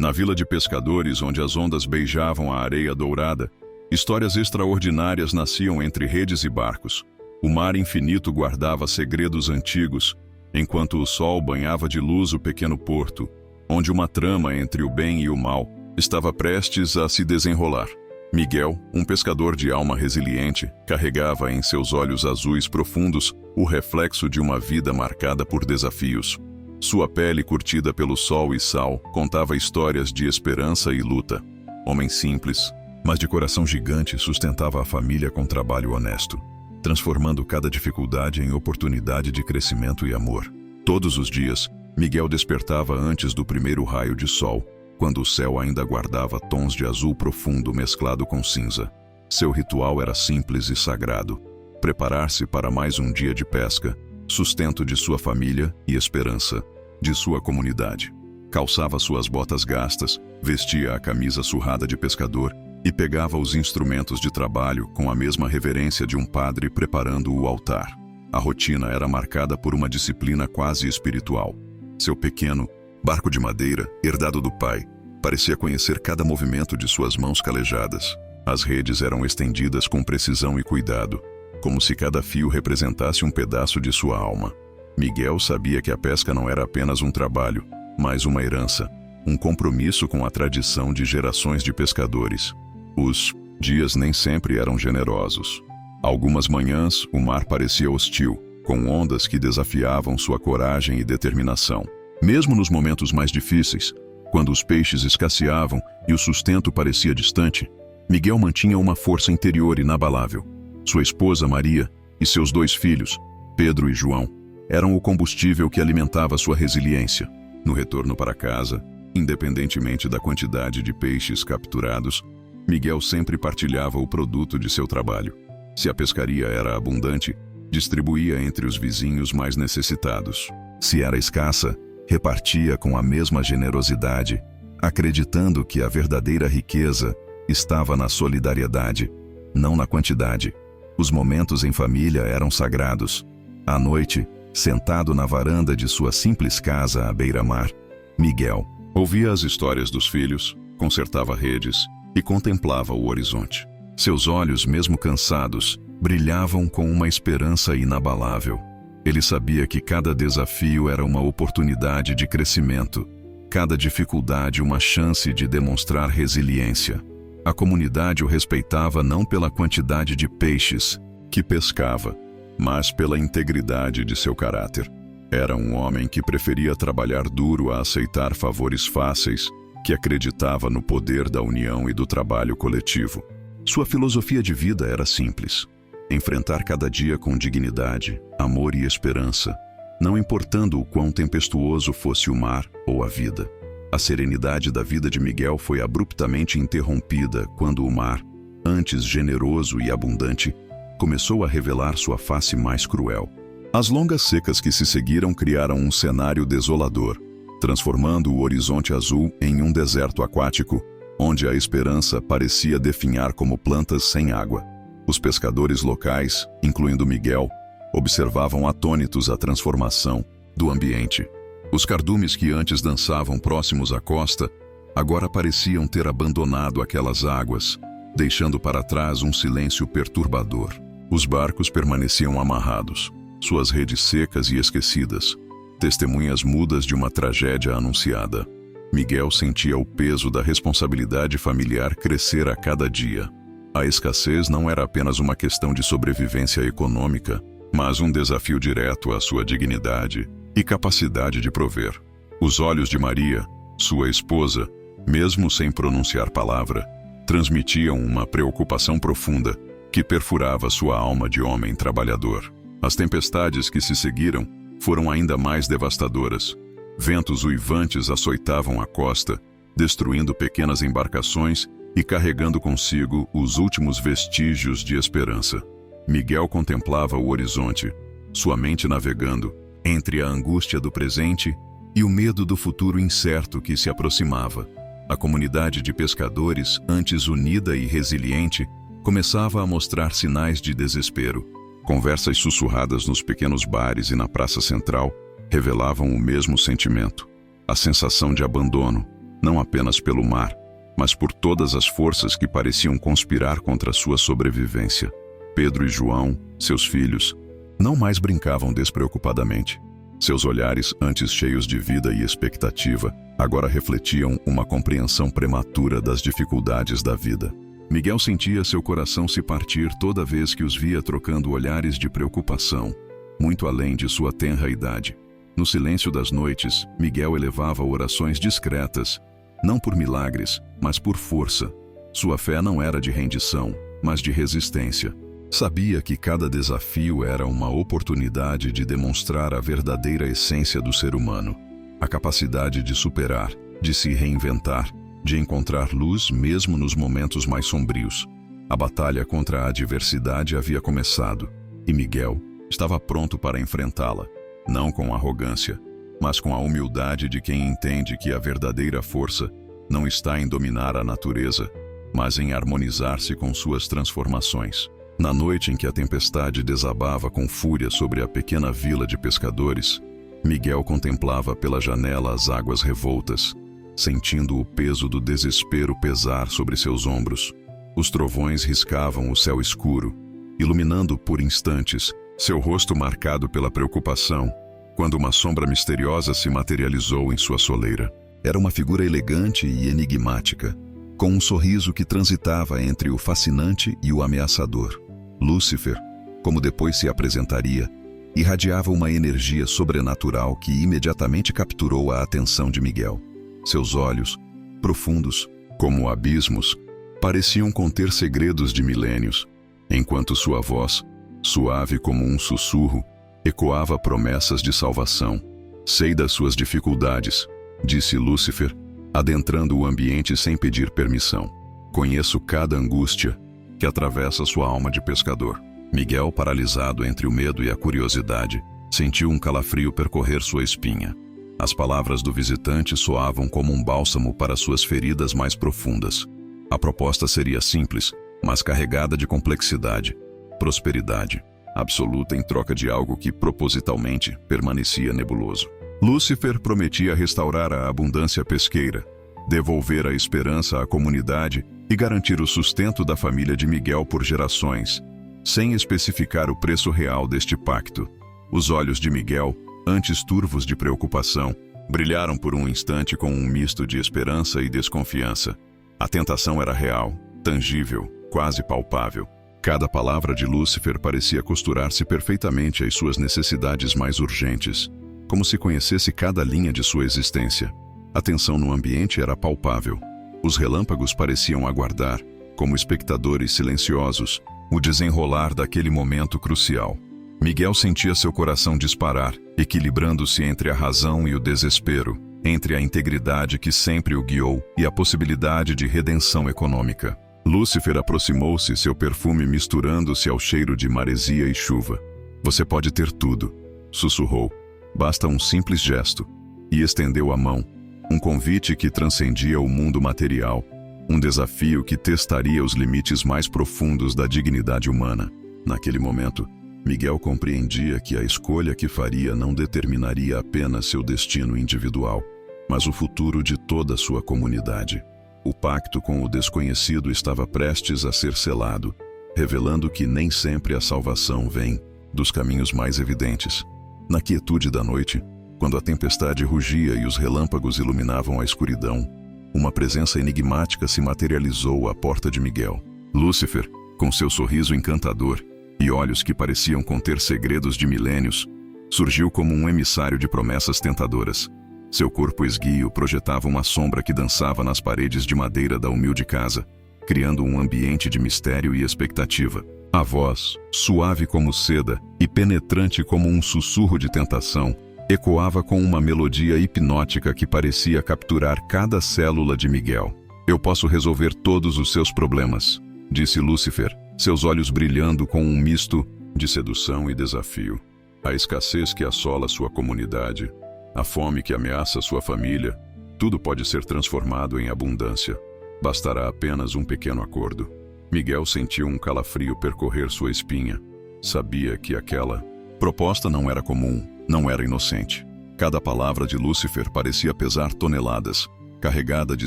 Na vila de pescadores, onde as ondas beijavam a areia dourada, histórias extraordinárias nasciam entre redes e barcos. O mar infinito guardava segredos antigos, enquanto o sol banhava de luz o pequeno porto, onde uma trama entre o bem e o mal estava prestes a se desenrolar. Miguel, um pescador de alma resiliente, carregava em seus olhos azuis profundos o reflexo de uma vida marcada por desafios. Sua pele curtida pelo sol e sal contava histórias de esperança e luta. Homem simples, mas de coração gigante, sustentava a família com trabalho honesto, transformando cada dificuldade em oportunidade de crescimento e amor. Todos os dias, Miguel despertava antes do primeiro raio de sol, quando o céu ainda guardava tons de azul profundo mesclado com cinza. Seu ritual era simples e sagrado: preparar-se para mais um dia de pesca, sustento de sua família e esperança de sua comunidade. Calçava suas botas gastas, vestia a camisa surrada de pescador e pegava os instrumentos de trabalho com a mesma reverência de um padre preparando o altar. A rotina era marcada por uma disciplina quase espiritual. Seu pequeno barco de madeira, herdado do pai, parecia conhecer cada movimento de suas mãos calejadas. As redes eram estendidas com precisão e cuidado, como se cada fio representasse um pedaço de sua alma. Miguel sabia que a pesca não era apenas um trabalho, mas uma herança, um compromisso com a tradição de gerações de pescadores. Os dias nem sempre eram generosos. Algumas manhãs, o mar parecia hostil, com ondas que desafiavam sua coragem e determinação. Mesmo nos momentos mais difíceis, quando os peixes escasseavam e o sustento parecia distante, Miguel mantinha uma força interior inabalável. Sua esposa, Maria, e seus 2 filhos, Pedro e João, eram o combustível que alimentava sua resiliência. No retorno para casa, independentemente da quantidade de peixes capturados, Miguel sempre partilhava o produto de seu trabalho. Se a pescaria era abundante, distribuía entre os vizinhos mais necessitados. Se era escassa, repartia com a mesma generosidade, acreditando que a verdadeira riqueza estava na solidariedade, não na quantidade. Os momentos em família eram sagrados. À noite, sentado na varanda de sua simples casa à beira-mar, Miguel ouvia as histórias dos filhos, consertava redes e contemplava o horizonte. Seus olhos, mesmo cansados, brilhavam com uma esperança inabalável. Ele sabia que cada desafio era uma oportunidade de crescimento, cada dificuldade uma chance de demonstrar resiliência. A comunidade o respeitava não pela quantidade de peixes que pescava, mas pela integridade de seu caráter. Era um homem que preferia trabalhar duro a aceitar favores fáceis, que acreditava no poder da união e do trabalho coletivo. Sua filosofia de vida era simples: enfrentar cada dia com dignidade, amor e esperança, não importando o quão tempestuoso fosse o mar ou a vida. A serenidade da vida de Miguel foi abruptamente interrompida quando o mar, antes generoso e abundante, começou a revelar sua face mais cruel. As longas secas que se seguiram criaram um cenário desolador, transformando o horizonte azul em um deserto aquático, onde a esperança parecia definhar como plantas sem água. Os pescadores locais, incluindo Miguel, observavam atônitos a transformação do ambiente. Os cardumes que antes dançavam próximos à costa, agora pareciam ter abandonado aquelas águas, deixando para trás um silêncio perturbador. Os barcos permaneciam amarrados, suas redes secas e esquecidas, testemunhas mudas de uma tragédia anunciada. Miguel sentia o peso da responsabilidade familiar crescer a cada dia. A escassez não era apenas uma questão de sobrevivência econômica, mas um desafio direto à sua dignidade e capacidade de prover. Os olhos de Maria, sua esposa, mesmo sem pronunciar palavra, transmitiam uma preocupação profunda que perfurava sua alma de homem trabalhador. As tempestades que se seguiram foram ainda mais devastadoras. Ventos uivantes açoitavam a costa, destruindo pequenas embarcações e carregando consigo os últimos vestígios de esperança. Miguel contemplava o horizonte, sua mente navegando entre a angústia do presente e o medo do futuro incerto que se aproximava. A comunidade de pescadores, antes unida e resiliente, começava a mostrar sinais de desespero. Conversas sussurradas nos pequenos bares e na praça central revelavam o mesmo sentimento: a sensação de abandono, não apenas pelo mar, mas por todas as forças que pareciam conspirar contra sua sobrevivência. Pedro e João, seus filhos, não mais brincavam despreocupadamente. Seus olhares, antes cheios de vida e expectativa, agora refletiam uma compreensão prematura das dificuldades da vida. Miguel sentia seu coração se partir toda vez que os via trocando olhares de preocupação, muito além de sua tenra idade. No silêncio das noites, Miguel elevava orações discretas, não por milagres, mas por força. Sua fé não era de rendição, mas de resistência. Sabia que cada desafio era uma oportunidade de demonstrar a verdadeira essência do ser humano, a capacidade de superar, de se reinventar, de encontrar luz mesmo nos momentos mais sombrios. A batalha contra a adversidade havia começado, e Miguel estava pronto para enfrentá-la, não com arrogância, mas com a humildade de quem entende que a verdadeira força não está em dominar a natureza, mas em harmonizar-se com suas transformações. Na noite em que a tempestade desabava com fúria sobre a pequena vila de pescadores, Miguel contemplava pela janela as águas revoltas, sentindo o peso do desespero pesar sobre seus ombros. Os trovões riscavam o céu escuro, iluminando por instantes seu rosto marcado pela preocupação, quando uma sombra misteriosa se materializou em sua soleira. Era uma figura elegante e enigmática, com um sorriso que transitava entre o fascinante e o ameaçador. Lúcifer, como depois se apresentaria, irradiava uma energia sobrenatural que imediatamente capturou a atenção de Miguel. Seus olhos, profundos, como abismos, pareciam conter segredos de milênios, enquanto sua voz, suave como um sussurro, ecoava promessas de salvação. Sei das suas dificuldades, disse Lúcifer, adentrando o ambiente sem pedir permissão. Conheço cada angústia que atravessa sua alma de pescador. Miguel, paralisado entre o medo e a curiosidade, sentiu um calafrio percorrer sua espinha. As palavras do visitante soavam como um bálsamo para suas feridas mais profundas. A proposta seria simples, mas carregada de complexidade. Prosperidade absoluta em troca de algo que propositalmente permanecia nebuloso. Lúcifer prometia restaurar a abundância pesqueira, devolver a esperança à comunidade e garantir o sustento da família de Miguel por gerações, sem especificar o preço real deste pacto. Os olhos de Miguel, antes turvos de preocupação, brilharam por um instante com um misto de esperança e desconfiança. A tentação era real, tangível, quase palpável. Cada palavra de Lúcifer parecia costurar-se perfeitamente às suas necessidades mais urgentes, como se conhecesse cada linha de sua existência. A tensão no ambiente era palpável. Os relâmpagos pareciam aguardar, como espectadores silenciosos, o desenrolar daquele momento crucial. Miguel sentia seu coração disparar, equilibrando-se entre a razão e o desespero, entre a integridade que sempre o guiou e a possibilidade de redenção econômica. Lúcifer aproximou-se, seu perfume misturando-se ao cheiro de maresia e chuva. Você pode ter tudo, sussurrou. Basta um simples gesto. E estendeu a mão. Um convite que transcendia o mundo material. Um desafio que testaria os limites mais profundos da dignidade humana. Naquele momento, Miguel compreendia que a escolha que faria não determinaria apenas seu destino individual, mas o futuro de toda a sua comunidade. O pacto com o desconhecido estava prestes a ser selado, revelando que nem sempre a salvação vem dos caminhos mais evidentes. Na quietude da noite, quando a tempestade rugia e os relâmpagos iluminavam a escuridão, uma presença enigmática se materializou à porta de Miguel. Lúcifer, com seu sorriso encantador e olhos que pareciam conter segredos de milênios, surgiu como um emissário de promessas tentadoras. Seu corpo esguio projetava uma sombra que dançava nas paredes de madeira da humilde casa, criando um ambiente de mistério e expectativa. A voz, suave como seda e penetrante como um sussurro de tentação, ecoava com uma melodia hipnótica que parecia capturar cada célula de Miguel. Eu posso resolver todos os seus problemas, disse Lúcifer, seus olhos brilhando com um misto de sedução e desafio. A escassez que assola sua comunidade, a fome que ameaça sua família, tudo pode ser transformado em abundância. Bastará apenas um pequeno acordo. Miguel sentiu um calafrio percorrer sua espinha. Sabia que aquela proposta não era comum, não era inocente. Cada palavra de Lúcifer parecia pesar toneladas, carregada de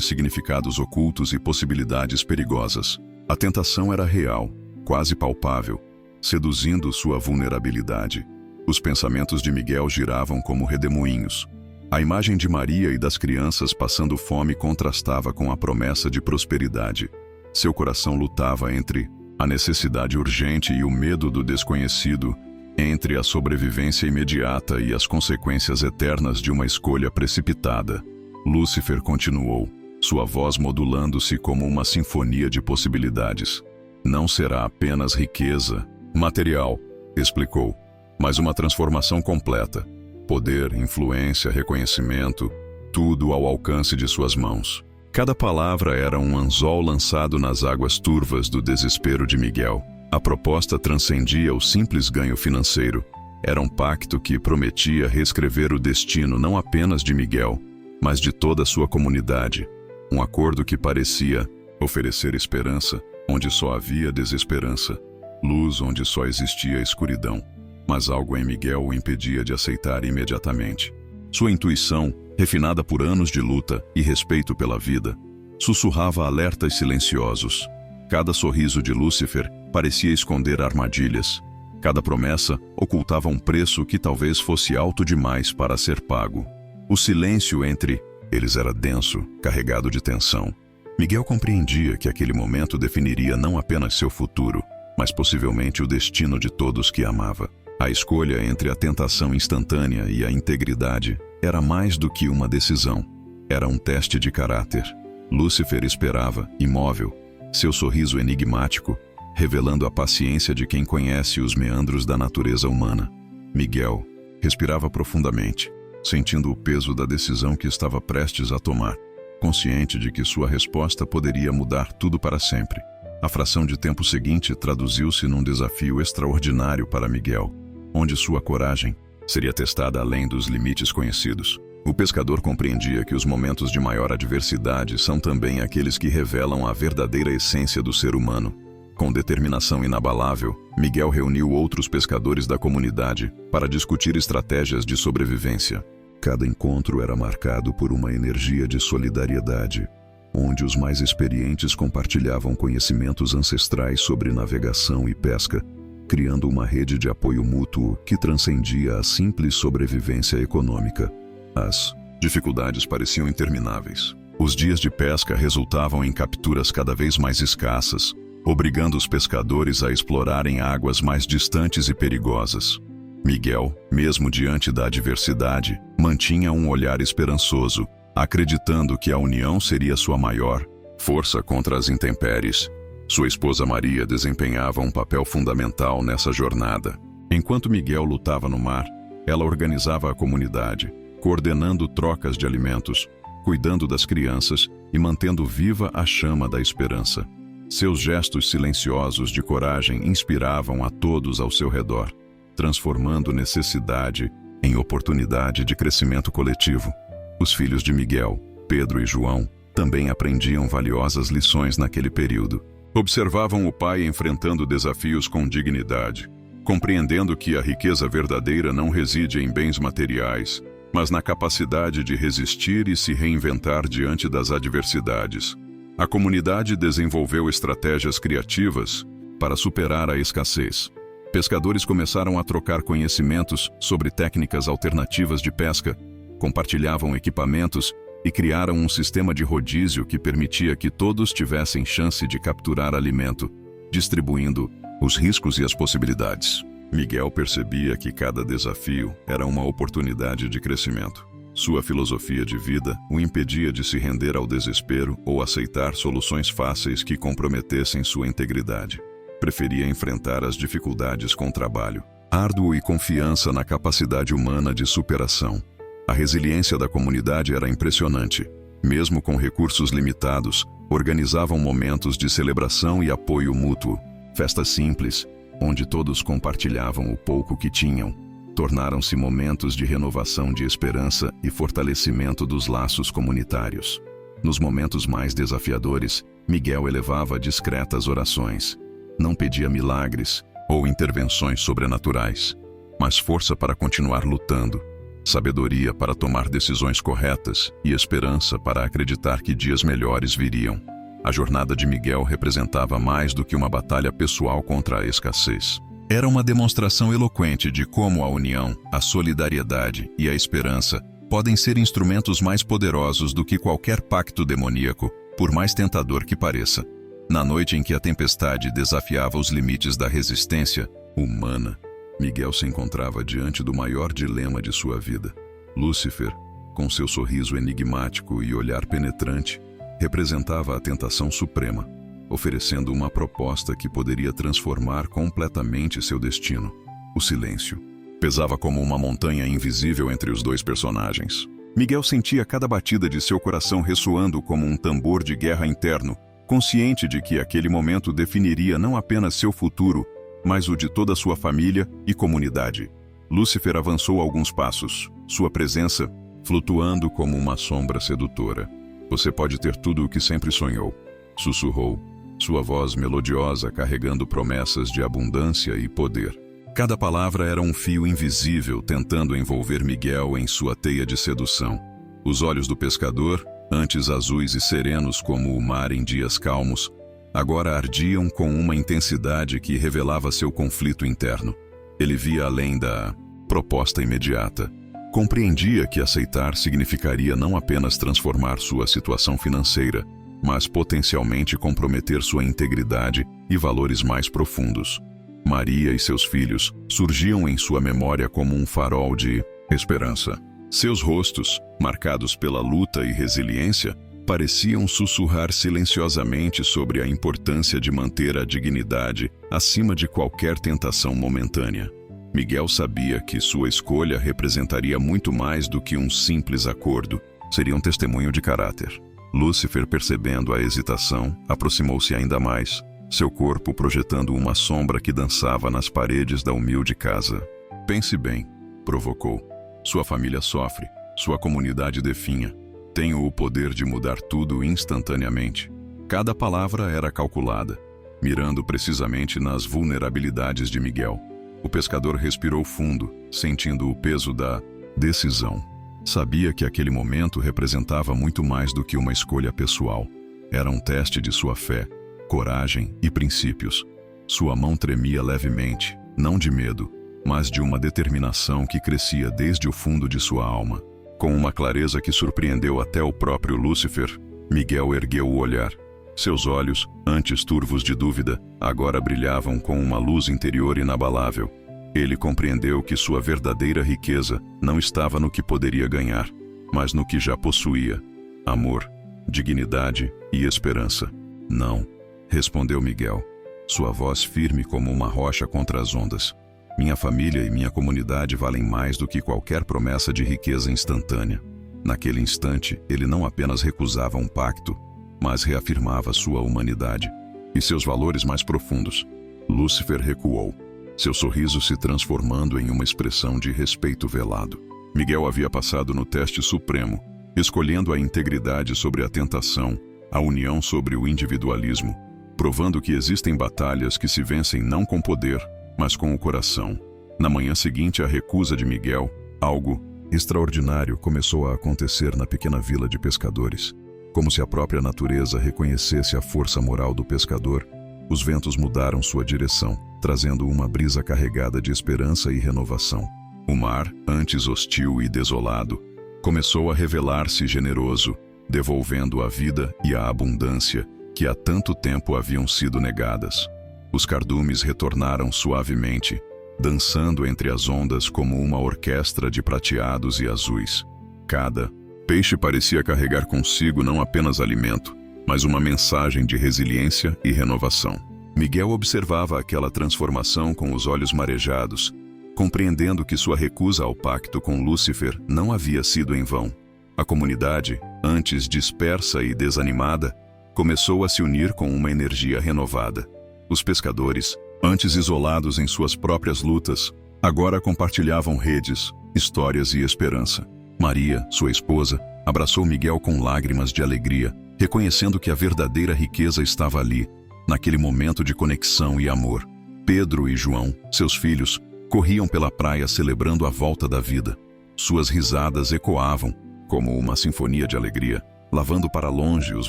significados ocultos e possibilidades perigosas. A tentação era real, quase palpável, seduzindo sua vulnerabilidade. Os pensamentos de Miguel giravam como redemoinhos. A imagem de Maria e das crianças passando fome contrastava com a promessa de prosperidade. Seu coração lutava entre a necessidade urgente e o medo do desconhecido, entre a sobrevivência imediata e as consequências eternas de uma escolha precipitada. Lúcifer continuou, sua voz modulando-se como uma sinfonia de possibilidades. Não será apenas riqueza material, explicou, mas uma transformação completa. Poder, influência, reconhecimento, tudo ao alcance de suas mãos. Cada palavra era um anzol lançado nas águas turvas do desespero de Miguel. A proposta transcendia o simples ganho financeiro. Era um pacto que prometia reescrever o destino não apenas de Miguel, mas de toda a sua comunidade. Um acordo que parecia oferecer esperança onde só havia desesperança, luz onde só existia escuridão. Mas algo em Miguel o impedia de aceitar imediatamente. Sua intuição, refinada por anos de luta e respeito pela vida, sussurrava alertas silenciosos. Cada sorriso de Lúcifer parecia esconder armadilhas. Cada promessa ocultava um preço que talvez fosse alto demais para ser pago. O silêncio entre eles era denso, carregado de tensão. Miguel compreendia que aquele momento definiria não apenas seu futuro, mas possivelmente o destino de todos que amava. A escolha entre a tentação instantânea e a integridade era mais do que uma decisão. Era um teste de caráter. Lúcifer esperava, imóvel, seu sorriso enigmático, revelando a paciência de quem conhece os meandros da natureza humana. Miguel respirava profundamente, sentindo o peso da decisão que estava prestes a tomar, consciente de que sua resposta poderia mudar tudo para sempre. A fração de tempo seguinte traduziu-se num desafio extraordinário para Miguel, onde sua coragem seria testada além dos limites conhecidos. O pescador compreendia que os momentos de maior adversidade são também aqueles que revelam a verdadeira essência do ser humano. Com determinação inabalável, Miguel reuniu outros pescadores da comunidade para discutir estratégias de sobrevivência. Cada encontro era marcado por uma energia de solidariedade, onde os mais experientes compartilhavam conhecimentos ancestrais sobre navegação e pesca, criando uma rede de apoio mútuo que transcendia a simples sobrevivência econômica. As dificuldades pareciam intermináveis. Os dias de pesca resultavam em capturas cada vez mais escassas, obrigando os pescadores a explorarem águas mais distantes e perigosas. Miguel, mesmo diante da adversidade, mantinha um olhar esperançoso, acreditando que a união seria sua maior força contra as intempéries. Sua esposa Maria desempenhava um papel fundamental nessa jornada. Enquanto Miguel lutava no mar, ela organizava a comunidade, coordenando trocas de alimentos, cuidando das crianças e mantendo viva a chama da esperança. Seus gestos silenciosos de coragem inspiravam a todos ao seu redor, transformando necessidade em oportunidade de crescimento coletivo. Os filhos de Miguel, Pedro e João, também aprendiam valiosas lições naquele período. Observavam o pai enfrentando desafios com dignidade, compreendendo que a riqueza verdadeira não reside em bens materiais, mas na capacidade de resistir e se reinventar diante das adversidades. A comunidade desenvolveu estratégias criativas para superar a escassez. Pescadores começaram a trocar conhecimentos sobre técnicas alternativas de pesca, compartilhavam equipamentos e criaram um sistema de rodízio que permitia que todos tivessem chance de capturar alimento, distribuindo os riscos e as possibilidades. Miguel percebia que cada desafio era uma oportunidade de crescimento. Sua filosofia de vida o impedia de se render ao desespero ou aceitar soluções fáceis que comprometessem sua integridade. Preferia enfrentar as dificuldades com trabalho árduo e confiança na capacidade humana de superação. A resiliência da comunidade era impressionante. Mesmo com recursos limitados, organizavam momentos de celebração e apoio mútuo. Festas simples, onde todos compartilhavam o pouco que tinham, tornaram-se momentos de renovação de esperança e fortalecimento dos laços comunitários. Nos momentos mais desafiadores, Miguel elevava discretas orações. Não pedia milagres ou intervenções sobrenaturais, mas força para continuar lutando. sabedoria para tomar decisões corretas e esperança para acreditar que dias melhores viriam. A jornada de Miguel representava mais do que uma batalha pessoal contra a escassez. Era uma demonstração eloquente de como a união, a solidariedade e a esperança podem ser instrumentos mais poderosos do que qualquer pacto demoníaco, por mais tentador que pareça. Na noite em que a tempestade desafiava os limites da resistência humana, Miguel se encontrava diante do maior dilema de sua vida. Lúcifer, com seu sorriso enigmático e olhar penetrante, representava a tentação suprema, oferecendo uma proposta que poderia transformar completamente seu destino. O silêncio pesava como uma montanha invisível entre os dois personagens. Miguel sentia cada batida de seu coração ressoando como um tambor de guerra interno, consciente de que aquele momento definiria não apenas seu futuro, mas o de toda a sua família e comunidade. Lúcifer avançou alguns passos, sua presença flutuando como uma sombra sedutora. "Você pode ter tudo o que sempre sonhou", sussurrou, sua voz melodiosa carregando promessas de abundância e poder. Cada palavra era um fio invisível tentando envolver Miguel em sua teia de sedução. Os olhos do pescador, antes azuis e serenos como o mar em dias calmos, agora ardiam com uma intensidade que revelava seu conflito interno. Ele via além da proposta imediata. Compreendia que aceitar significaria não apenas transformar sua situação financeira, mas potencialmente comprometer sua integridade e valores mais profundos. Maria e seus filhos surgiam em sua memória como um farol de esperança. Seus rostos, marcados pela luta e resiliência, pareciam sussurrar silenciosamente sobre a importância de manter a dignidade acima de qualquer tentação momentânea. Miguel sabia que sua escolha representaria muito mais do que um simples acordo, seria um testemunho de caráter. Lúcifer, percebendo a hesitação, aproximou-se ainda mais, seu corpo projetando uma sombra que dançava nas paredes da humilde casa. "Pense bem", provocou. "Sua família sofre, sua comunidade definha. Tenho o poder de mudar tudo instantaneamente." Cada palavra era calculada, mirando precisamente nas vulnerabilidades de Miguel. O pescador respirou fundo, sentindo o peso da decisão. Sabia que aquele momento representava muito mais do que uma escolha pessoal. Era um teste de sua fé, coragem e princípios. Sua mão tremia levemente, não de medo, mas de uma determinação que crescia desde o fundo de sua alma. Com uma clareza que surpreendeu até o próprio Lúcifer, Miguel ergueu o olhar. Seus olhos, antes turvos de dúvida, agora brilhavam com uma luz interior inabalável. Ele compreendeu que sua verdadeira riqueza não estava no que poderia ganhar, mas no que já possuía: amor, dignidade e esperança. "Não", respondeu Miguel, sua voz firme como uma rocha contra as ondas. "Minha família e minha comunidade valem mais do que qualquer promessa de riqueza instantânea." Naquele instante, ele não apenas recusava um pacto, mas reafirmava sua humanidade e seus valores mais profundos. Lúcifer recuou, seu sorriso se transformando em uma expressão de respeito velado. Miguel havia passado no teste supremo, escolhendo a integridade sobre a tentação, a união sobre o individualismo, provando que existem batalhas que se vencem não com poder, mas com o coração. Na manhã seguinte à recusa de Miguel, algo extraordinário começou a acontecer na pequena vila de pescadores. Como se a própria natureza reconhecesse a força moral do pescador, os ventos mudaram sua direção, trazendo uma brisa carregada de esperança e renovação. O mar, antes hostil e desolado, começou a revelar-se generoso, devolvendo a vida e a abundância que há tanto tempo haviam sido negadas. Os cardumes retornaram suavemente, dançando entre as ondas como uma orquestra de prateados e azuis. Cada peixe parecia carregar consigo não apenas alimento, mas uma mensagem de resiliência e renovação. Miguel observava aquela transformação com os olhos marejados, compreendendo que sua recusa ao pacto com Lúcifer não havia sido em vão. A comunidade, antes dispersa e desanimada, começou a se unir com uma energia renovada. Os pescadores, antes isolados em suas próprias lutas, agora compartilhavam redes, histórias e esperança. Maria, sua esposa, abraçou Miguel com lágrimas de alegria, reconhecendo que a verdadeira riqueza estava ali, naquele momento de conexão e amor. Pedro e João, seus filhos, corriam pela praia celebrando a volta da vida. Suas risadas ecoavam, como uma sinfonia de alegria, lavando para longe os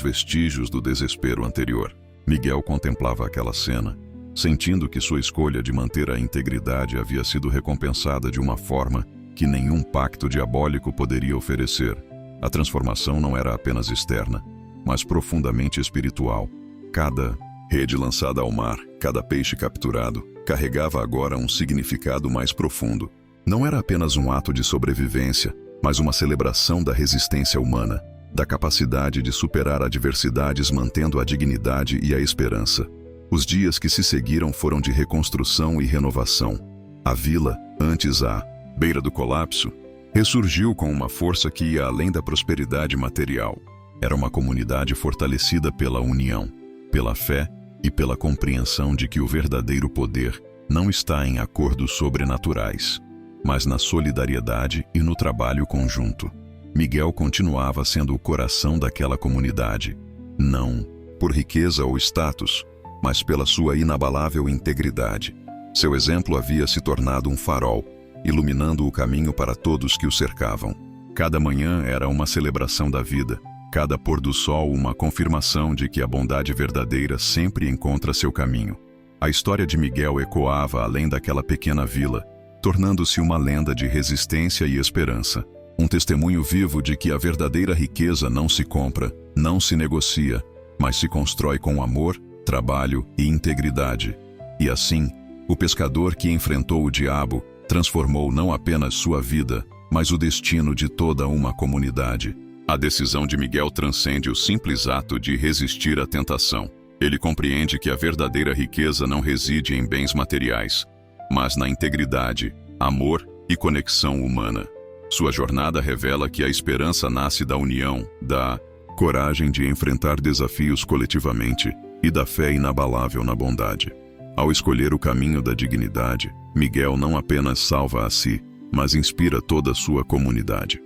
vestígios do desespero anterior. Miguel contemplava aquela cena, sentindo que sua escolha de manter a integridade havia sido recompensada de uma forma que nenhum pacto diabólico poderia oferecer. A transformação não era apenas externa, mas profundamente espiritual. Cada rede lançada ao mar, cada peixe capturado, carregava agora um significado mais profundo. Não era apenas um ato de sobrevivência, mas uma celebração da resistência humana, da capacidade de superar adversidades mantendo a dignidade e a esperança. Os dias que se seguiram foram de reconstrução e renovação. A vila, antes à beira do colapso, ressurgiu com uma força que ia além da prosperidade material. Era uma comunidade fortalecida pela união, pela fé e pela compreensão de que o verdadeiro poder não está em acordos sobrenaturais, mas na solidariedade e no trabalho conjunto. Miguel continuava sendo o coração daquela comunidade, não por riqueza ou status, mas pela sua inabalável integridade. Seu exemplo havia se tornado um farol, iluminando o caminho para todos que o cercavam. Cada manhã era uma celebração da vida, cada pôr do sol uma confirmação de que a bondade verdadeira sempre encontra seu caminho. A história de Miguel ecoava além daquela pequena vila, tornando-se uma lenda de resistência e esperança. Um testemunho vivo de que a verdadeira riqueza não se compra, não se negocia, mas se constrói com amor, trabalho e integridade. E assim, o pescador que enfrentou o diabo transformou não apenas sua vida, mas o destino de toda uma comunidade. A decisão de Miguel transcende o simples ato de resistir à tentação. Ele compreende que a verdadeira riqueza não reside em bens materiais, mas na integridade, amor e conexão humana. Sua jornada revela que a esperança nasce da união, da coragem de enfrentar desafios coletivamente e da fé inabalável na bondade. Ao escolher o caminho da dignidade, Miguel não apenas salva a si, mas inspira toda a sua comunidade.